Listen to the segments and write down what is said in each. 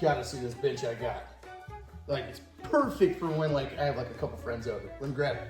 Gotta see this bench I got. Like, it's perfect for when, like, I have, like, a couple friends over. Let me grab it.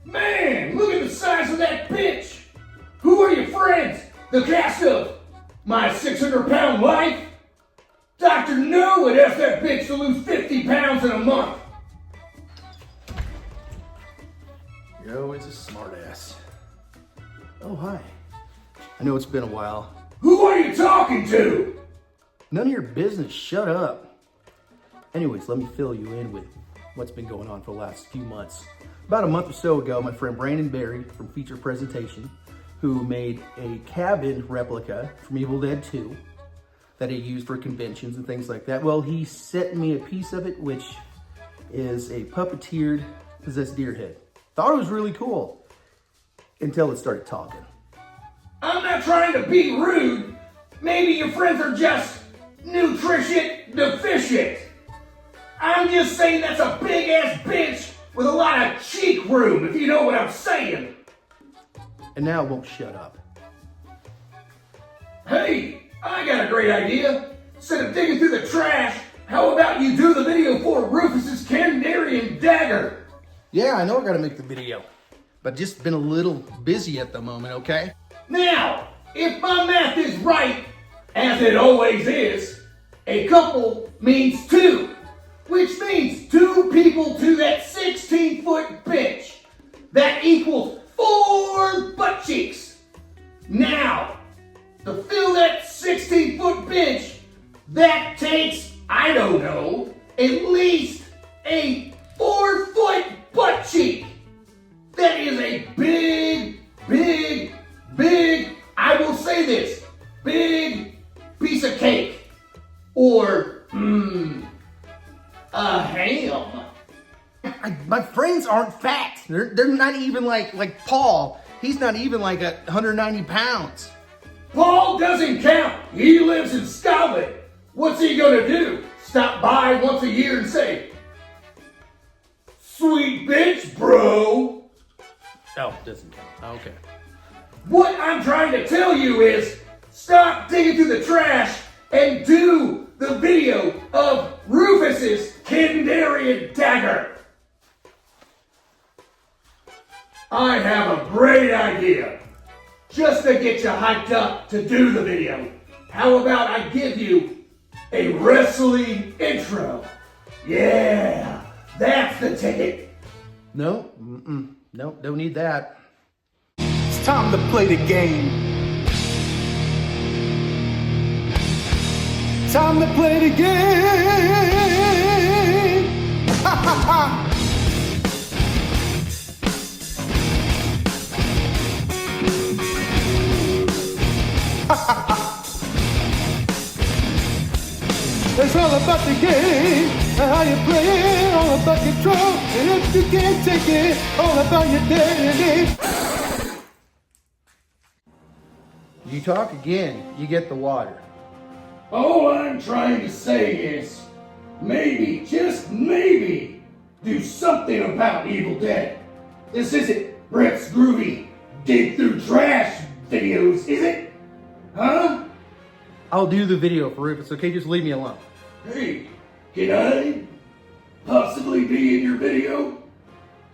Man, look at the size of that bench! Who are your friends? The cast of My 600-Pound Life? Dr. No would ask that bitch to lose 50 pounds in a month. You're always a smartass. Oh, hi. I know it's been a while. Who are you talking to? None of your business, shut up. Anyways, let me fill you in with what's been going on for the last few months. About a month or so ago, my friend Brandon Barry from Feature Presentation, who made a cabin replica from Evil Dead 2 that he used for conventions and things like that. Well, he sent me a piece of it, which is a puppeteered possessed deer head. Thought it was really cool until it started talking. I'm not trying to be rude. Maybe your friends are just nutrition deficient. I'm just saying that's a big ass bench with a lot of cheek room, if you know what I'm saying. And now it won't shut up. Hey, I got a great idea. Instead of digging through the trash, how about you do the video for Rufus's Kandarian dagger? Yeah, I know I gotta make the video, but just been a little busy at the moment, okay? Now, if my math is right, as it always is, a couple means two, which means two people to that 16-foot bench. That equals 4 butt cheeks. Now, to fill that 16-foot bench, that takes, I don't know, at least a 4-foot butt cheek. That is a big, I will say this, big piece of cake. Or, a ham. My friends aren't fat. They're not even like Paul. He's not even like 190 pounds. Paul doesn't count. He lives in Scotland. What's he gonna do? Stop by once a year and say, "Sweet bitch, bro." Oh, doesn't count. Okay. What I'm trying to tell you is, stop digging through the trash and do the video of Rufus's Kandarian dagger. I have a great idea. Just to get you hyped up to do the video, how about I give you a wrestling intro? Yeah, that's the ticket. No, no, don't need that. It's time to play the game. Time to play the game. Ha ha ha. It's all about the game, and how you play it, all about control, and if you can't take it, all about your day. You talk again, you get the water. All I'm trying to say is, maybe, just maybe, do something about Evil Dead. This isn't Brett's groovy dig through trash videos, is it? Huh? I'll do the video for Rufus, okay? Just leave me alone. Hey, can I possibly be in your video?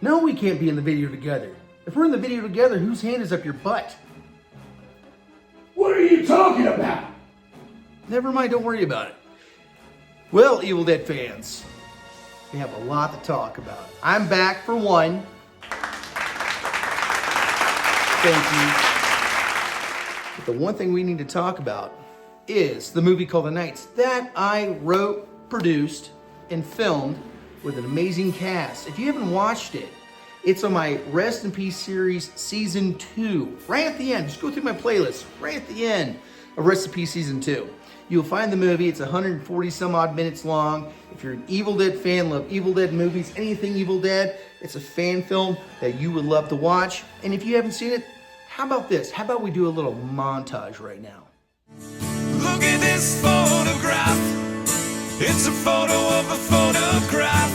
No, we can't be in the video together. If we're in the video together, whose hand is up your butt? What are you talking about? Never mind, don't worry about it. Well, Evil Dead fans, we have a lot to talk about. I'm back for one. Thank you. But the one thing we need to talk about is the movie called The Knights that I wrote, produced, and filmed with an amazing cast. If you haven't watched it, it's on my Rest in Peace series Season 2. Right at the end, just go through my playlist. Right at the end of Rest in Peace Season 2. You'll find the movie. It's 140 some odd minutes long. If you're an Evil Dead fan, love Evil Dead movies, anything Evil Dead, it's a fan film that you would love to watch. And if you haven't seen it, how about this? How about we do a little montage right now? Look at this photograph. It's a photo of a photograph.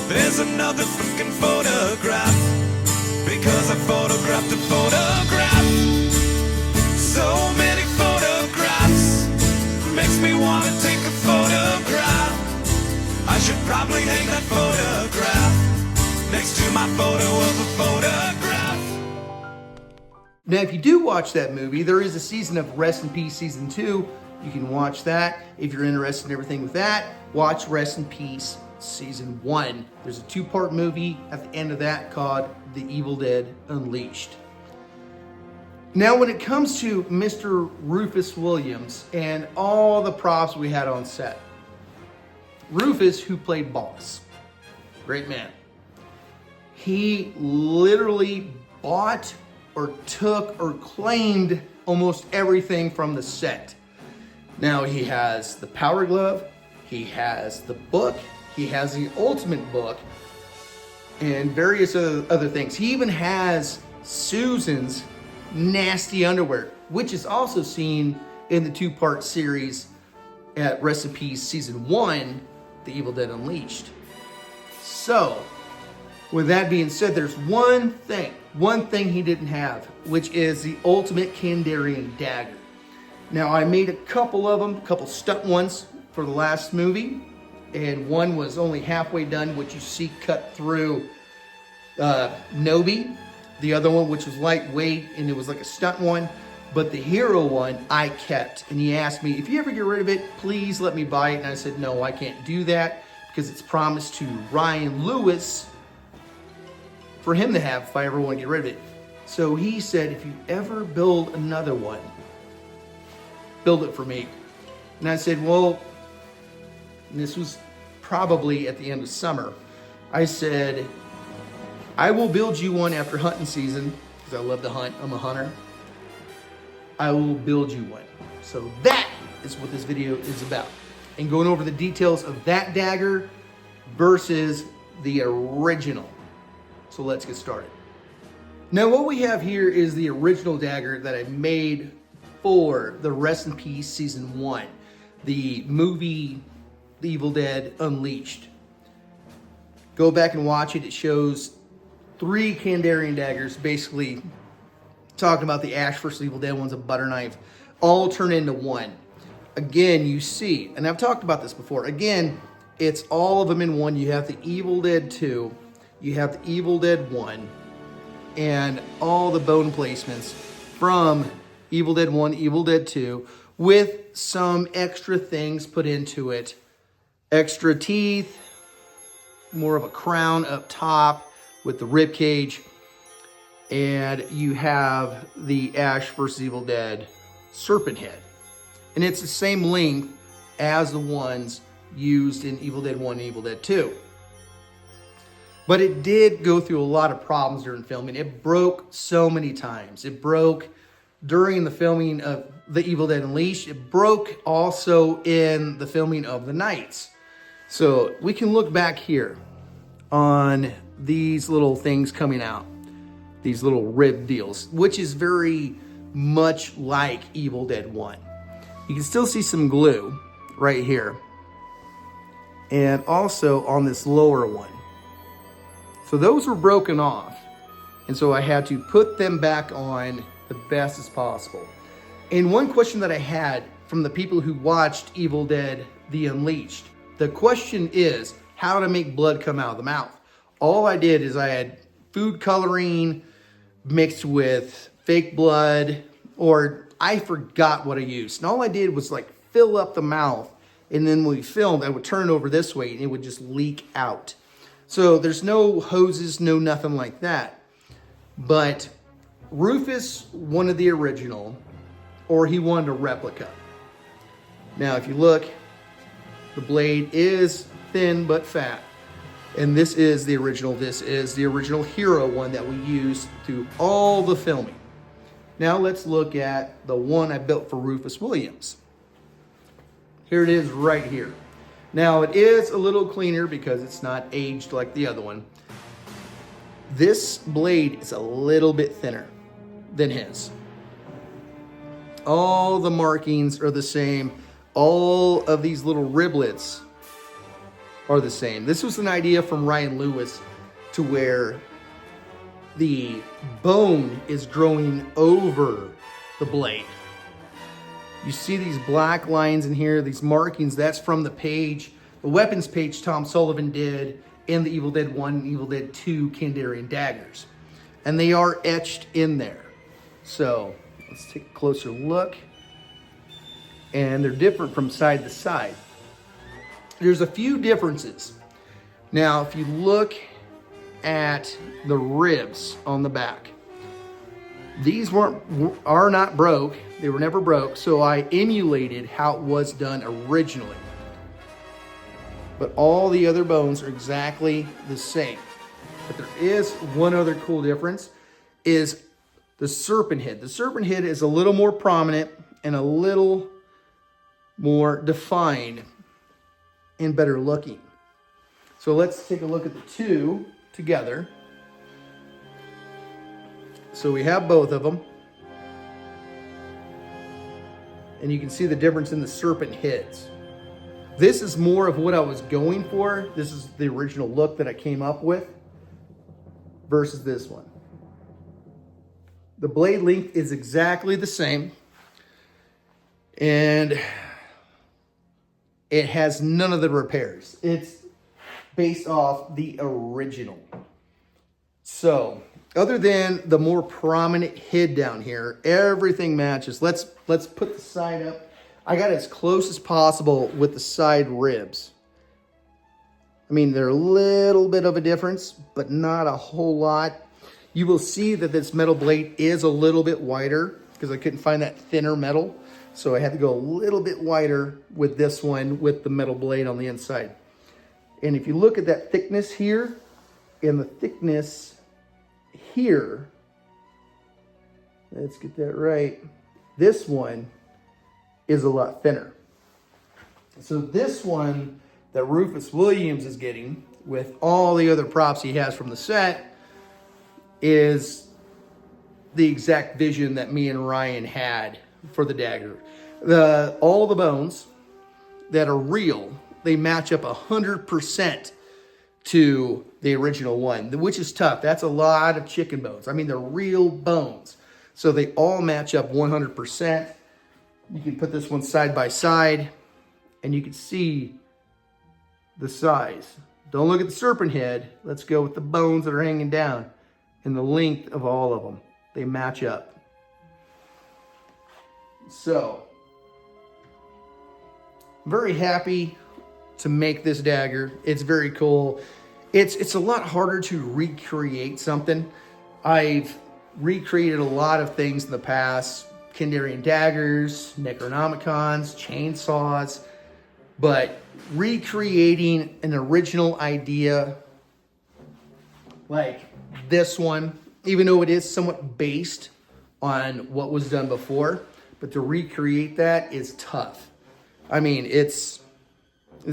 There's another fucking photograph, because I photographed a photograph. So many photographs, makes me wanna take a photograph. I should probably hang that photograph next to my photo of a photograph. Now, if you do watch that movie, there is a season of Rest in Peace Season 2. You can watch that. If you're interested in everything with that, watch Rest in Peace Season 1. There's a 2-part movie at the end of that called The Evil Dead Unleashed. Now, when it comes to Mr. Rufus Williams and all the props we had on set, Rufus, who played Boss, great man, he literally bought or took or claimed almost everything from the set. Now, he has the Power Glove, he has the book, he has the Ultimate book, and various other things. He even has Susan's nasty underwear, which is also seen in the 2-part series at Rest in Peace Season 1, The Evil Dead Unleashed. So, with that being said, there's one thing he didn't have, which is the ultimate Kandarian dagger. Now, I made a couple of them, a couple stunt ones for the last movie, and one was only halfway done, which you see cut through Nobi. The other one, which was lightweight, and it was like a stunt one, but the hero one I kept. And he asked me, if you ever get rid of it, please let me buy it. And I said, no, I can't do that, because it's promised to Ryan Lewis for him to have if I ever want to get rid of it. So he said, if you ever build another one, build it for me. And I said, well, this was probably at the end of summer. I said, I will build you one after hunting season, because I love to hunt, I'm a hunter. I will build you one. So that is what this video is about. And going over the details of that dagger versus the original. So let's get started. Now, what we have here is the original dagger that I made for the Rest in Peace Season 1, the movie The Evil Dead Unleashed. Go back and watch it. It shows 3 Kandarian daggers, basically talking about the Ash vs. Evil Dead one's a butter knife, all turn into one. Again, you see, and I've talked about this before, again, it's all of them in one. You have the Evil Dead 2, you have the Evil Dead 1, and all the bone placements from Evil Dead 1, Evil Dead 2, with some extra things put into it. Extra teeth, more of a crown up top with the rib cage, and you have the Ash vs. Evil Dead serpent head. And it's the same length as the ones used in Evil Dead 1 and Evil Dead 2. But it did go through a lot of problems during filming. It broke so many times. It broke during the filming of The Evil Dead Unleashed. It broke also in the filming of The Nights. So we can look back here on these little things coming out. These little rib deals, which is very much like Evil Dead 1. You can still see some glue right here. And also on this lower one. So those were broken off. And so I had to put them back on the best as possible. And one question that I had from the people who watched Evil Dead The Unleashed, the question is how to make blood come out of the mouth. All I did is I had food coloring mixed with fake blood, or I forgot what I used. And all I did was like fill up the mouth, and then when we filmed, I would turn it over this way and it would just leak out. So there's no hoses, no nothing like that. But Rufus wanted the original, or he wanted a replica. Now, if you look, the blade is thin but fat. And this is the original. This is the original hero one that we used through all the filming. Now let's look at the one I built for Rufus Williams. Here it is right here. Now it is a little cleaner because it's not aged like the other one. This blade is a little bit thinner than his. All the markings are the same. all of these little riblets are the same. This was an idea from Ryan Lewis to where the bone is growing over the blade. You see these black lines in here, these markings, that's from the page, the weapons page Tom Sullivan did in the Evil Dead 1 and Evil Dead 2 Kandarian daggers. And they are etched in there. So let's take a closer look. And they're different from side to side. There's a few differences. Now, if you look at the ribs on the back, these are not broke. They were never broke. So I emulated how it was done originally. But all the other bones are exactly the same. But there is one other cool difference, is the serpent head. The serpent head is a little more prominent and a little more defined and better looking. So let's take a look at the two together. So we have both of them. And you can see the difference in the serpent heads. This is more of what I was going for. This is the original look that I came up with versus this one. The blade length is exactly the same. And it has none of the repairs. It's based off the original. So, other than the more prominent head down here, everything matches. Let's put the side up. I got as close as possible with the side ribs. I mean, they're a little bit of a difference, but not a whole lot. You will see that this metal blade is a little bit wider because I couldn't find that thinner metal. So I had to go a little bit wider with this one with the metal blade on the inside. And if you look at that thickness here and the thickness here, let's get that right. This one is a lot thinner. So this one that Rufus Williams is getting with all the other props he has from the set is the exact vision that me and Ryan had for the dagger. All the bones that are real, they match up 100% to the original one, which is tough. That's a lot of chicken bones. I mean, they're real bones. So they all match up 100%. You can put this one side by side and you can see the size. Don't look at the serpent head. Let's go with the bones that are hanging down and the length of all of them. They match up. So, very happy to make this dagger. It's very cool. It's a lot harder to recreate something. I've recreated a lot of things in the past. Kandarian daggers, Necronomicons, chainsaws. But recreating an original idea like this one, even though it is somewhat based on what was done before, but to recreate that is tough. I mean, this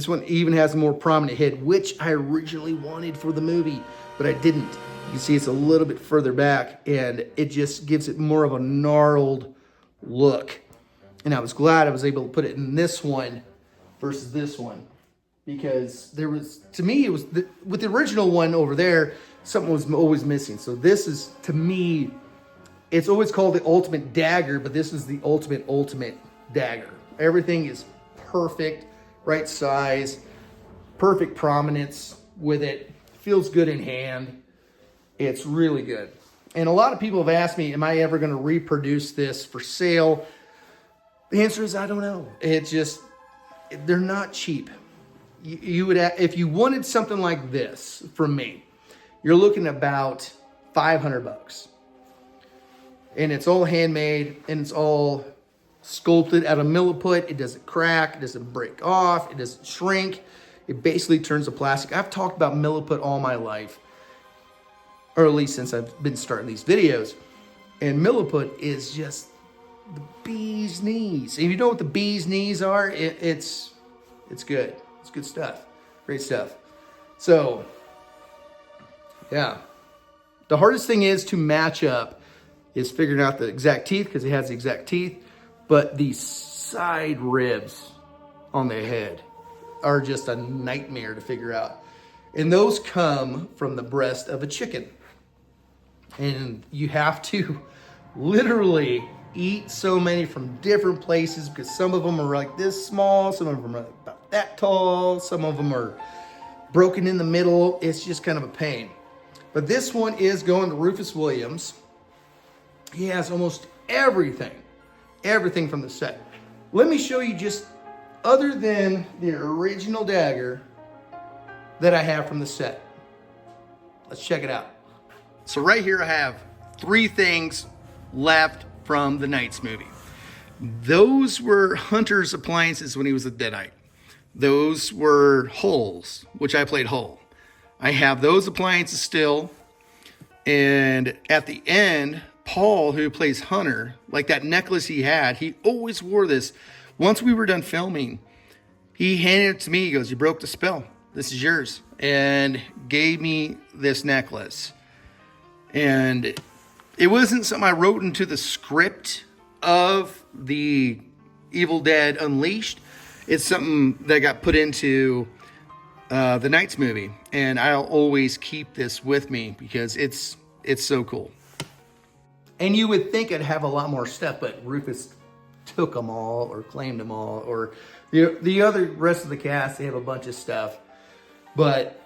one even has a more prominent head, which I originally wanted for the movie, but I didn't. You can see it's a little bit further back, and it just gives it more of a gnarled look. And I was glad I was able to put it in this one versus this one, because there was, to me, it was with the original one over there, something was always missing. So this is, to me, it's always called the ultimate dagger, but this is the ultimate dagger. Everything is perfect, right size, perfect prominence with it. Feels good in hand. It's really good. And a lot of people have asked me, am I ever going to reproduce this for sale? The answer is I don't know. It's just, they're not cheap. You would, if you wanted something like this from me, you're looking about $500. And it's all handmade, and it's all sculpted out of milliput. It doesn't crack, it doesn't break off, it doesn't shrink. It basically turns to plastic. I've talked about milliput all my life, or at least since I've been starting these videos. And milliput is just the bee's knees. If you know what the bee's knees are, it's good. It's good stuff. Great stuff. So, yeah. The hardest thing is to match up is figuring out the exact teeth, because he has the exact teeth. But these side ribs on the head are just a nightmare to figure out. And those come from the breast of a chicken. And you have to literally eat so many from different places because some of them are like this small, some of them are about that tall, some of them are broken in the middle. It's just kind of a pain. But this one is going to Rufus Williams. He has almost everything from the set. Let me show you just, other than the original dagger that I have from the set. Let's check it out. So right here I have 3 things left from the Knights movie. Those were Hunter's appliances when he was a Deadite. Those were Hull's, which I played Hull. I have those appliances still. And at the end, Paul, who plays Hunter, like that necklace he had, he always wore this. Once we were done filming, he handed it to me. He goes, "You broke the spell. This is yours." And gave me this necklace. And it wasn't something I wrote into the script of the Evil Dead Unleashed. It's something that got put into the Knights movie. And I'll always keep this with me because it's so cool. And you would think I'd have a lot more stuff, but Rufus took them all or claimed them all. Or the other rest of the cast, they have a bunch of stuff. But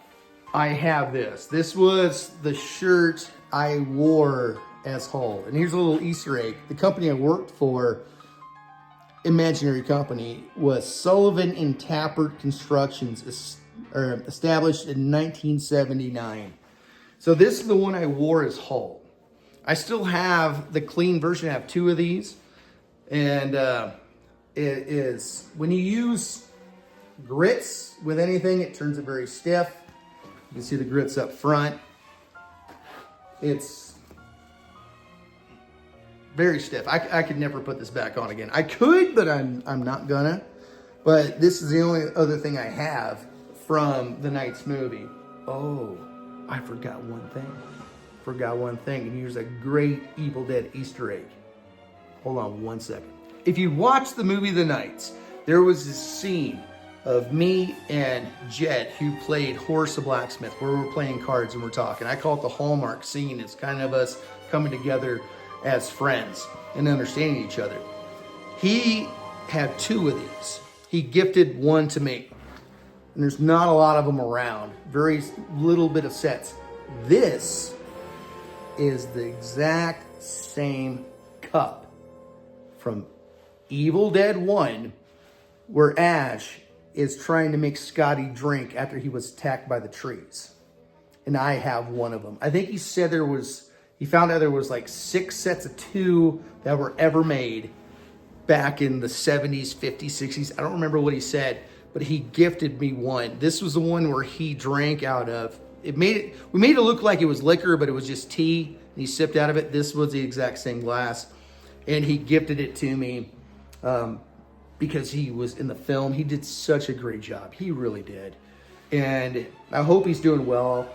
I have this. This was the shirt I wore as Hull. And here's a little Easter egg. The company I worked for, imaginary company, was Sullivan and Tappert Constructions, established in 1979. So this is the one I wore as Hull. I still have the clean version. I have 2 of these. And it is, when you use grits with anything, it turns it very stiff. You can see the grits up front. It's very stiff. I could never put this back on again. I could, but I'm not gonna. But this is the only other thing I have from the Knights movie. Oh, I forgot one thing. And here's a great Evil Dead Easter egg. Hold on one second. If you watch the movie The Knights, there was this scene of me and Jed, who played Horace the Blacksmith, where we're playing cards and we're talking. I call it the Hallmark scene. It's kind of us coming together as friends and understanding each other. He had 2 of these. He gifted one to me. And there's not a lot of them around. Very little bit of sets. This is the exact same cup from Evil Dead 1, where Ash is trying to make Scotty drink after he was attacked by the trees. And I have one of them. I think he said he found out there was like 6 sets of 2 that were ever made back in the 70s, 50s, 60s. I don't remember what he said, but he gifted me one. This was the one where he drank out of. We made it look like it was liquor, but it was just tea, and he sipped out of it. This was the exact same glass, and he gifted it to me because he was in the film. He did such a great job. He really did. And I hope he's doing well.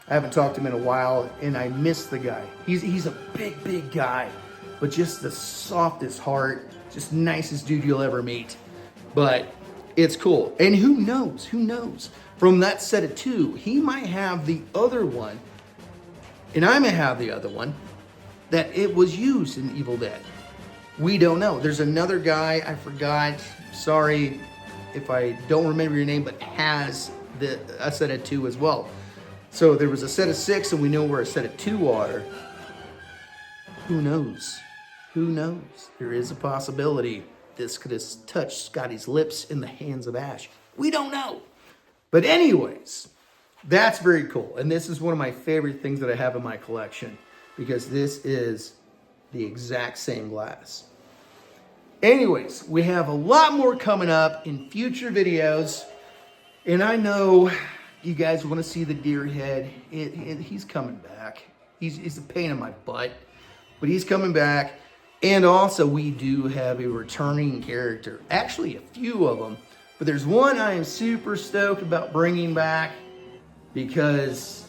I haven't talked to him in a while, and I miss the guy. He's a big guy, but just the softest heart, just nicest dude you'll ever meet. But it's cool. And who knows? From that set of 2, he might have the other one, and I may have the other one, that it was used in Evil Dead. We don't know. There's another guy, I forgot, sorry if I don't remember your name, but has a set of 2 as well. So there was a set of 6, and we know where a set of 2 are. Who knows? There is a possibility this could have touched Scotty's lips in the hands of Ash. We don't know. But anyways, that's very cool. And this is one of my favorite things that I have in my collection, because this is the exact same glass. Anyways, we have a lot more coming up in future videos. And I know you guys want to see the deer head. He's coming back. He's a pain in my butt, but he's coming back. And also, we do have a returning character. Actually, a few of them. But there's one I am super stoked about bringing back, because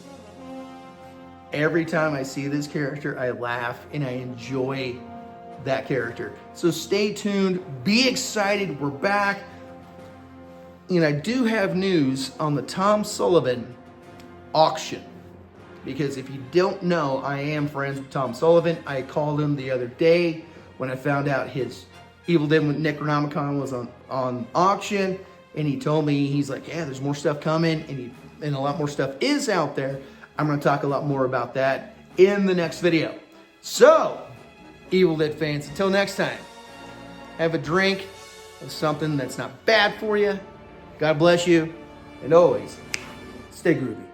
every time I see this character, I laugh and I enjoy that character. So stay tuned. Be excited. We're back. And I do have news on the Tom Sullivan auction. Because if you don't know, I am friends with Tom Sullivan. I called him the other day when I found out his Evil Dead with Necronomicon was on auction. And he told me, he's like, yeah, there's more stuff coming. And a lot more stuff is out there. I'm going to talk a lot more about that in the next video. So, Evil Dead fans, until next time, have a drink of something that's not bad for you. God bless you. And always, stay groovy.